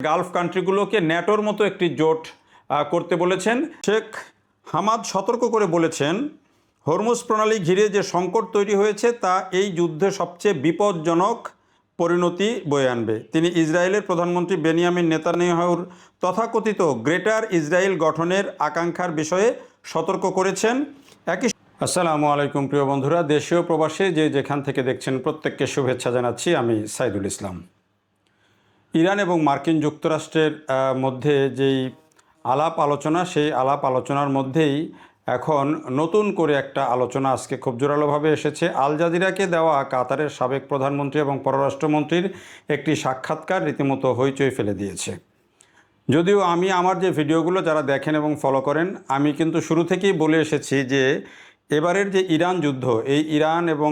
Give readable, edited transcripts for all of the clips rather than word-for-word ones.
Gulf কান্ট্রিগুলোকে ন্যাটোর মতো একটি জোট করতে বলেছেন। শেখ হামাদ সতর্ক করে বলেছেন, হরমুজ প্রণালী ঘিরে যে সংকট তৈরি হয়েছে তা এই যুদ্ধে সবচেয়ে বিপজ্জনক পরিণতি বয়ে আনবে। তিনি ইসরায়েলের প্রধানমন্ত্রী বেনিয়ামিন নেতানিয়াহুর তথাকথিত গ্রেটার ইসরায়েল গঠনের আকাঙ্ক্ষার বিষয়ে সতর্ক করেছেন। আসসালামু আলাইকুম প্রিয় বন্ধুরা, দেশীয় প্রবাসী যে যেখান থেকে দেখছেন প্রত্যেককে শুভেচ্ছা জানাচ্ছি। আমি সাইদুল ইসলাম। ইরান এবং মার্কিন যুক্তরাষ্ট্রের মধ্যে যেই আলাপ আলোচনা, সেই আলাপ আলোচনার মধ্যেই এখন নতুন করে একটা আলোচনা আজকে খুব জোরালোভাবে এসেছে। আল জাজিরাকে দেওয়া কাতারের সাবেক প্রধানমন্ত্রী এবং পররাষ্ট্রমন্ত্রীর একটি সাক্ষাৎকার রীতিমতো হইচই ফেলে দিয়েছে। যদিও আমি আমার যে ভিডিওগুলো যারা দেখেন এবং ফলো করেন, আমি কিন্তু শুরু থেকেই বলে এসেছি যে এবারের যে ইরান যুদ্ধ, এই ইরান এবং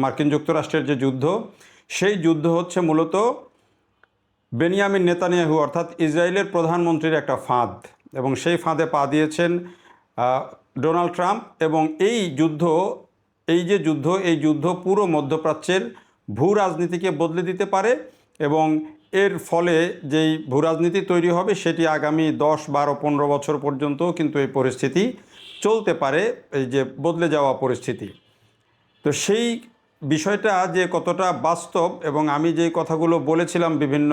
মার্কিন যুক্তরাষ্ট্রের যে যুদ্ধ, সেই যুদ্ধ হচ্ছে মূলত বেনিয়ামিন নেতানিয়াহু অর্থাৎ ইসরায়েলের প্রধানমন্ত্রীর একটা ফাঁদ, এবং সেই ফাঁদে পা দিয়েছেন ডোনাল্ড ট্রাম্প। এবং এই যুদ্ধ পুরো মধ্যপ্রাচ্যের ভূ রাজনীতিকে বদলে দিতে পারে, এবং এর ফলে যেই ভূ রাজনীতি তৈরি হবে সেটি আগামী 10, 12, 15 বছর পর্যন্ত কিন্তু এই পরিস্থিতি চলতে পারে, এই যে বদলে যাওয়া পরিস্থিতি। তো সেই বিষয়টা যে কতটা বাস্তব, এবং আমি যেই কথাগুলো বলেছিলাম বিভিন্ন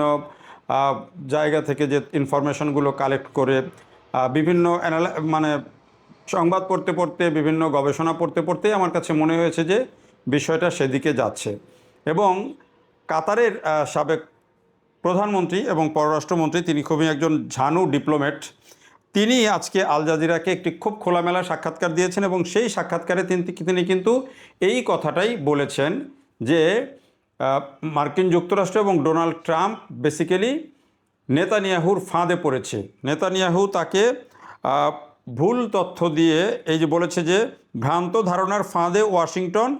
জায়গা থেকে যে ইনফরমেশনগুলো কালেক্ট করে, বিভিন্ন সংবাদ পড়তে পড়তে, বিভিন্ন গবেষণা পড়তে পড়তে আমার কাছে মনে হয়েছে যে বিষয়টা সেদিকে যাচ্ছে। এবং কাতারের সাবেক প্রধানমন্ত্রী এবং পররাষ্ট্রমন্ত্রী, তিনি খুবই একজন ঝানু ডিপ্লোম্যাট, তিনি আজকে আল জাজিরাকে একটি খুব খোলামেলা সাক্ষাৎকার দিয়েছেন, এবং সেই সাক্ষাৎকারে তিনি কিন্তু এই কথাটাই বলেছেন যে মার্কিন যুক্তরাষ্ট্র এবং ডোনাল্ড ট্রাম্প বেসিক্যালি নেতানিয়াহুর ফাঁদে পড়েছে। নেতানিয়াহু তাকে ভুল তথ্য দিয়ে এই যে বলেছে যে ভ্রান্ত ধারণার ফাঁদে ওয়াশিংটন,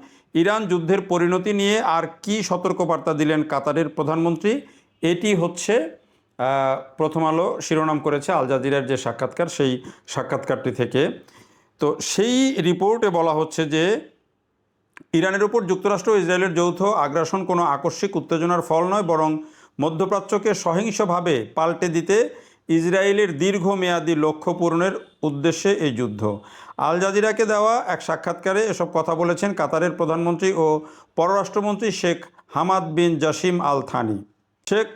ইরান যুদ্ধের পরিণতি নিয়ে আর কি সতর্কবার্তা দিলেন কাতারের প্রধানমন্ত্রী। এটি হচ্ছে প্রথম আলো শিরোনাম করেছে আল জাজিরার যে সাক্ষাৎকার, সেই সাক্ষাৎকারটি থেকে। তো সেই রিপোর্টে বলা হচ্ছে যে ইরানের উপর যুক্তরাষ্ট্র ও ইসরায়েলের যৌথ আগ্রাসন কোনো আকস্মিক উত্তেজনার ফল নয়, বরং মধ্যপ্রাচ্যকে সহিংসভাবে পাল্টে দিতে ইসরায়েলের দীর্ঘমেয়াদী লক্ষ্য পূরণের উদ্দেশ্যে এই যুদ্ধ। আল জাজিরাকে দেওয়া এক সাক্ষাৎকারে এসব কথা বলেছেন কাতারের প্রধানমন্ত্রী ও পররাষ্ট্রমন্ত্রী Sheikh Hamad bin Jassim Al Thani. Sheikh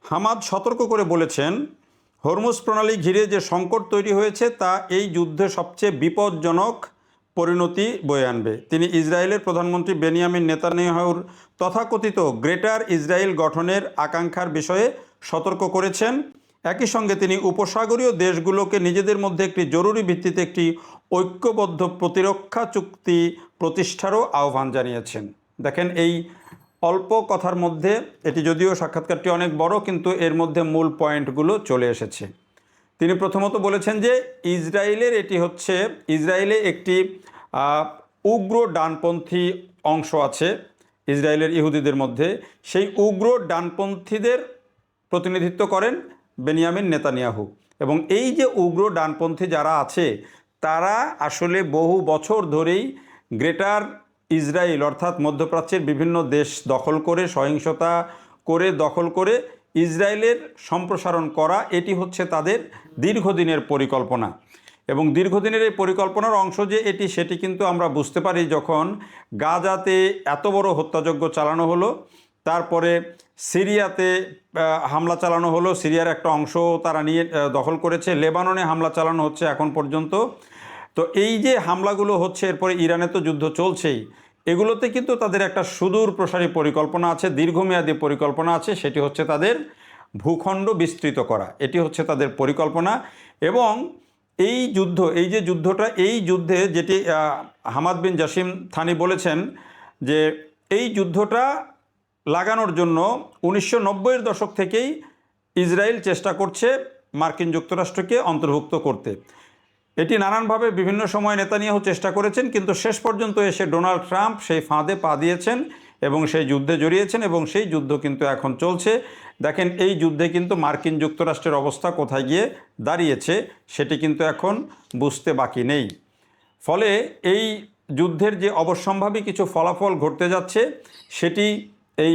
Hamad সতর্ক করে বলেছেন, হরমুজ প্রণালী ঘিরে যে সংকট তৈরি হয়েছে তা এই যুদ্ধে সবচেয়ে বিপজ্জনক পরিণতি বয়ে আনবে। তিনি ইসরায়েলের প্রধানমন্ত্রী বেনিয়ামিন নেতানিয়াহুর তথাকথিত গ্রেটার ইসরায়েল গঠনের আকাঙ্ক্ষার বিষয়ে সতর্ক করেছেন। একই সঙ্গে তিনি উপসাগরীয় দেশগুলোকে নিজেদের মধ্যে একটি জরুরি ভিত্তিতে একটি ঐক্যবদ্ধ প্রতিরক্ষা চুক্তি প্রতিষ্ঠারও আহ্বান জানিয়েছেন। দেখেন, এই অল্প কথার মধ্যে, এটি যদিও সাক্ষাৎকারটি অনেক বড়, কিন্তু এর মধ্যে মূল পয়েন্টগুলো চলে এসেছে। তিনি প্রথমত বলেছেন যে ইসরায়েলে একটি উগ্র ডানপন্থী অংশ আছে ইসরায়েলের ইহুদিদের মধ্যে। সেই উগ্র ডানপন্থীদের প্রতিনিধিত্ব করেন বেনিয়ামিন নেতানিয়াহু, এবং এই যে উগ্র ডানপন্থী যারা আছে তারা আসলে বহু বছর ধরেই গ্রেটার ইসরায়েল অর্থাৎ মধ্যপ্রাচ্যের বিভিন্ন দেশ দখল করে, সহিংসতা করে দখল করে ইসরায়েলের সম্প্রসারণ করা, এটি হচ্ছে তাদের দীর্ঘদিনের পরিকল্পনা। এবং দীর্ঘদিনের এই পরিকল্পনার অংশ যে এটি, সেটি কিন্তু আমরা বুঝতে পারি যখন গাজাতে এত বড় হত্যাযজ্ঞ চালানো হলো, তারপরে সিরিয়াতে হামলা চালানো হলো, সিরিয়ার একটা অংশ তারা নিয়ে দখল করেছে, লেবাননে হামলা চালানো হচ্ছে এখন পর্যন্ত। তো এই যে হামলাগুলো হচ্ছে, এরপরে ইরানে তো যুদ্ধ চলছেই, এগুলোতে কিন্তু তাদের একটা সুদূর প্রসারী পরিকল্পনা আছে, দীর্ঘমেয়াদী পরিকল্পনা আছে। সেটি হচ্ছে তাদের ভূখণ্ড বিস্তৃত করা, এটি হচ্ছে তাদের পরিকল্পনা। এবং এই যুদ্ধে যেটি হামাদ বিন জাসিম থানি বলেছেন যে এই যুদ্ধটা লাগানোর জন্য 1990-এর দশক থেকেই ইসরায়েল চেষ্টা করছে মার্কিন যুক্তরাষ্ট্রকে অন্তর্ভুক্ত করতে। এটি নানানভাবে বিভিন্ন সময় নেতানিয়াহু চেষ্টা করেছেন, কিন্তু শেষ পর্যন্ত এসে ডোনাল্ড ট্রাম্প সেই ফাঁদে পা দিয়েছেন এবং সেই যুদ্ধে জড়িয়েছেন, এবং সেই যুদ্ধ কিন্তু এখন চলছে। দেখেন, এই যুদ্ধে কিন্তু মার্কিন যুক্তরাষ্ট্রের অবস্থা কোথায় গিয়ে দাঁড়িয়েছে সেটি কিন্তু এখন বুঝতে বাকি নেই। ফলে এই যুদ্ধের যে অবশ্যম্ভাবী কিছু ফলাফল ঘটতে যাচ্ছে, সেটি এই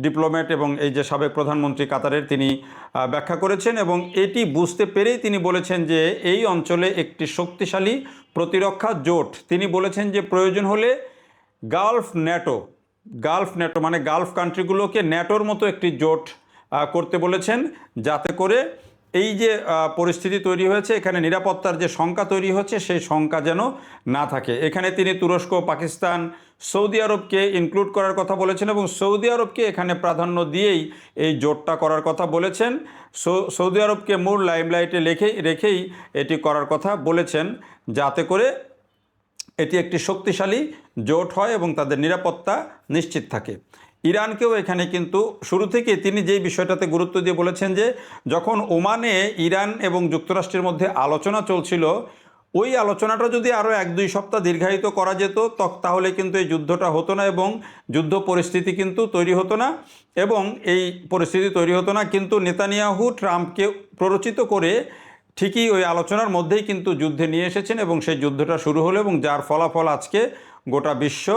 ডিপ্লোম্যাট এবং এই যে সাবেক প্রধানমন্ত্রী কাতারের তিনি ব্যাখ্যা করেছেন, এবং এটি বুঝতে পেরেই তিনি বলেছেন যে এই অঞ্চলে একটি শক্তিশালী প্রতিরক্ষা জোট, তিনি বলেছেন যে প্রয়োজন হলে গালফ ন্যাটো মানে গালফ কান্ট্রিগুলোকে ন্যাটোর মতো একটি জোট করতে বলেছেন, যাতে করে এই যে পরিস্থিতি তৈরি হয়েছে, এখানে নিরাপত্তার যে শঙ্কা তৈরি হচ্ছে সেই শঙ্কা যেন না থাকে। এখানে তিনি তুরস্ক, পাকিস্তান, সৌদি আরবকে ইনক্লুড করার কথা বলেছেন এবং সৌদি আরবকে এখানে প্রাধান্য দিয়েই এই জোটটা করার কথা বলেছেন। সৌদি আরবকে মূল লাইমলাইটে রেখেই এটি করার কথা বলেছেন, যাতে করে এটি একটি শক্তিশালী জোট হয় এবং তাদের নিরাপত্তা নিশ্চিত থাকে। ইরানকেও এখানে কিন্তু শুরু থেকে তিনি যেই বিষয়টাতে গুরুত্ব দিয়ে বলেছেন যে যখন ওমানে ইরান এবং যুক্তরাষ্ট্রের মধ্যে আলোচনা চলছিল, ওই আলোচনাটা যদি আরও 1-2 সপ্তাহ দীর্ঘায়িত করা যেত তাহলে কিন্তু এই যুদ্ধটা হতো না এবং যুদ্ধ পরিস্থিতি কিন্তু তৈরি হতো না, এবং এই পরিস্থিতি তৈরি হতো না। কিন্তু নেতানিয়াহু ট্রাম্পকে প্ররোচিত করে ঠিকই ওই আলোচনার মধ্যেই কিন্তু যুদ্ধে নিয়ে এসেছেন এবং সেই যুদ্ধটা শুরু হলো, এবং যার ফলাফল আজকে গোটা বিশ্ব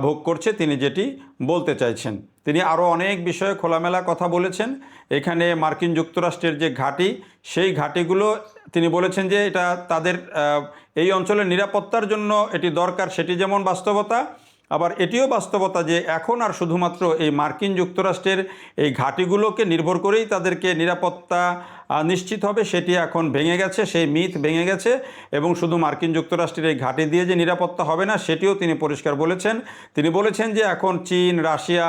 ভোগ করছে। তিনি যেটি বলতে চাইছেন, তিনি আরও অনেক বিষয়ে খোলামেলা কথা বলেছেন। এখানে মার্কিন যুক্তরাষ্ট্রের যে ঘাঁটি, সেই ঘাঁটিগুলো তিনি বলেছেন যে এটা তাদের এই অঞ্চলের নিরাপত্তার জন্য এটি দরকার, সেটি যেমন বাস্তবতা, আবার এটিও বাস্তবতা যে এখন আর শুধুমাত্র এই মার্কিন যুক্তরাষ্ট্রের এই ঘাঁটিগুলোকে নির্ভর করেই তাদেরকে নিরাপত্তা নিশ্চিত হবে, সেটি এখন ভেঙে গেছে, সেই মিথ ভেঙে গেছে, এবং শুধু মার্কিন যুক্তরাষ্ট্রের এই ঘাঁটি দিয়ে যে নিরাপত্তা হবে না সেটিও তিনি পরিষ্কার বলেছেন। তিনি বলেছেন যে এখন চীন, রাশিয়া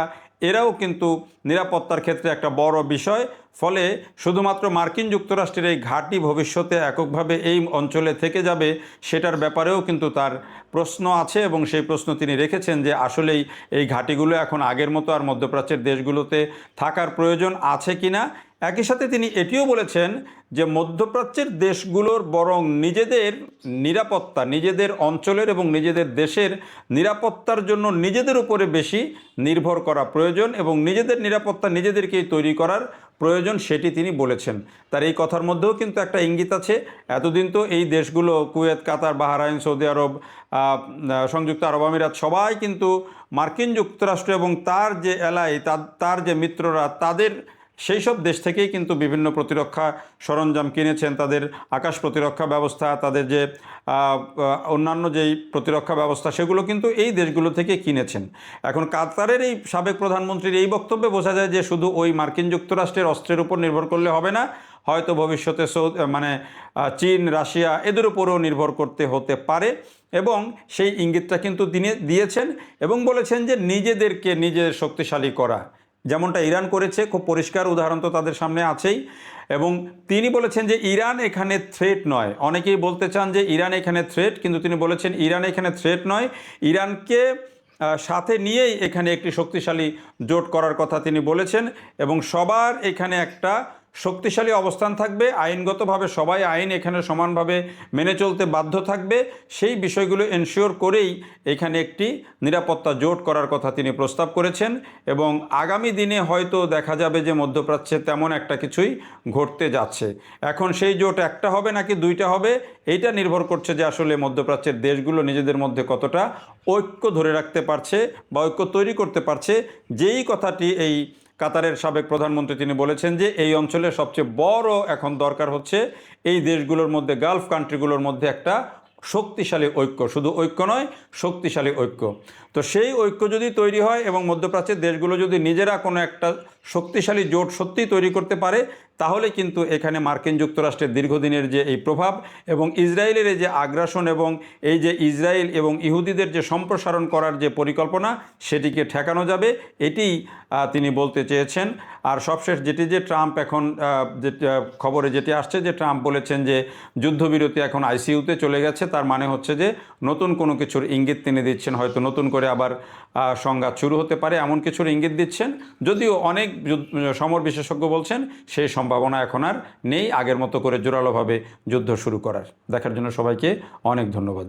এরাও কিন্তু নিরাপত্তার ক্ষেত্রে একটা বড় বিষয়, ফলে শুধুমাত্র মার্কিন যুক্তরাষ্ট্রের এই ঘাঁটি ভবিষ্যতে এককভাবে এই অঞ্চলে থেকে যাবে সেটার ব্যাপারেও কিন্তু তার প্রশ্ন আছে, এবং সেই প্রশ্ন তিনি রেখেছেন যে আসলেই এই ঘাঁটিগুলো এখন আগের মতো আর মধ্যপ্রাচ্যের দেশগুলোতে থাকার প্রয়োজন আছে কিনা। একই সাথে তিনি এটিও বলেছেন যে মধ্যপ্রাচ্যের দেশগুলোর বরং নিজেদের নিরাপত্তা, নিজেদের অঞ্চলের এবং নিজেদের দেশের নিরাপত্তার জন্য নিজেদের উপরে বেশি নির্ভর করা প্রয়োজন এবং নিজেদের নিরাপত্তা নিজেদেরকেই তৈরি করার প্রয়োজন, সেটি তিনি বলেছেন। তার এই কথার মধ্যেও কিন্তু একটা ইঙ্গিত আছে। এতদিন তো এই দেশগুলো কুয়েত, কাতার, বাহরাইন, সৌদি আরব, সংযুক্ত আরব আমিরাত সবাই কিন্তু মার্কিন যুক্তরাষ্ট্র এবং তার যে এলাই, তার যে মিত্ররা, তাদের সেই সব দেশ থেকেই কিন্তু বিভিন্ন প্রতিরক্ষা সরঞ্জাম কিনেছেন, তাদের আকাশ প্রতিরক্ষা ব্যবস্থা, তাদের যে অন্যান্য যেই প্রতিরক্ষা ব্যবস্থা সেগুলো কিন্তু এই দেশগুলো থেকে কিনেছেন। এখন কাতারের এই সাবেক প্রধানমন্ত্রীর এই বক্তব্যে বোঝা যায় যে শুধু ওই মার্কিন যুক্তরাষ্ট্রের অস্ত্রের উপর নির্ভর করলে হবে না, হয়তো ভবিষ্যতে চীন, রাশিয়া এদের উপরেও নির্ভর করতে হতে পারে, এবং সেই ইঙ্গিতটা কিন্তু তিনি দিয়েছেন এবং বলেছেন যে নিজেদেরকে নিজের শক্তিশালী করা, যেমনটা ইরান করেছে, খুব পরিষ্কার উদাহরণ তো তাদের সামনে আছেই। এবং তিনি বলেছেন যে ইরান এখানে থ্রেট নয়। অনেকেই বলতে চান যে ইরান এখানে থ্রেট, কিন্তু তিনি বলেছেন ইরান এখানে থ্রেট নয়, ইরানকে সাথে নিয়েই এখানে একটি শক্তিশালী জোট করার কথা তিনি বলেছেন, এবং সবার এখানে একটা শক্তিশালী অবস্থান থাকবে, আইনগতভাবে সবাই আইন এখানে সমানভাবে মেনে চলতে বাধ্য থাকবে, সেই বিষয়গুলো এনশিওর করেই এখানে একটি নিরাপত্তা জোট করার কথা তিনি প্রস্তাব করেছেন। এবং আগামী দিনে হয়তো দেখা যাবে যে মধ্যপ্রাচ্যে তেমন একটা কিছুই ঘটতে যাচ্ছে। এখন সেই জোট একটা হবে নাকি দুইটা হবে, এইটা নির্ভর করছে যে আসলে মধ্যপ্রাচ্যের দেশগুলো নিজেদের মধ্যে কতটা ঐক্য ধরে রাখতে পারছে বা ঐক্য তৈরি করতে পারছে। যেই কথাটি এই কাতারের সাবেক প্রধানমন্ত্রী তিনি বলেছেন যে এই অঞ্চলের সবচেয়ে বড় এখন দরকার হচ্ছে এই দেশগুলোর মধ্যে, গালফ কান্ট্রিগুলোর মধ্যে একটা শক্তিশালী ঐক্য, শুধু ঐক্য নয়, শক্তিশালী ঐক্য। তো সেই ঐক্য যদি তৈরি হয় এবং মধ্যপ্রাচ্যের দেশগুলো যদি নিজেরা কোনো একটা শক্তিশালী জোট সত্যিই তৈরি করতে পারে, তাহলে কিন্তু এখানে মার্কিন যুক্তরাষ্ট্রের দীর্ঘদিনের যে এই প্রভাব এবং ইসরায়েলের এই যে আগ্রাসন এবং এই যে ইসরায়েল এবং ইহুদিদের যে সম্প্রসারণ করার যে পরিকল্পনা, সেটিকে ঠেকানো যাবে, এটি তিনি বলতে চেয়েছেন। আর সবশেষ যেটি যে ট্রাম্প এখন খবরে যেটি আসছে যে ট্রাম্প বলেছেন যে যুদ্ধবিরতি এখন আইসিইউতে চলে গেছে, তার মানে হচ্ছে যে নতুন কোনো কিছুর ইঙ্গিত তিনি দিচ্ছেন, হয়তো নতুন করে আবার সংঘাত শুরু হতে পারে এমন কিছুর ইঙ্গিত দিচ্ছেন। যদিও অনেক সমর বিশেষজ্ঞ বলছেন সেই সম্ভাবনা এখন আর নেই আগের মতো করে জোরালোভাবে যুদ্ধ শুরু করার। দেখার জন্য সবাইকে অনেক ধন্যবাদ।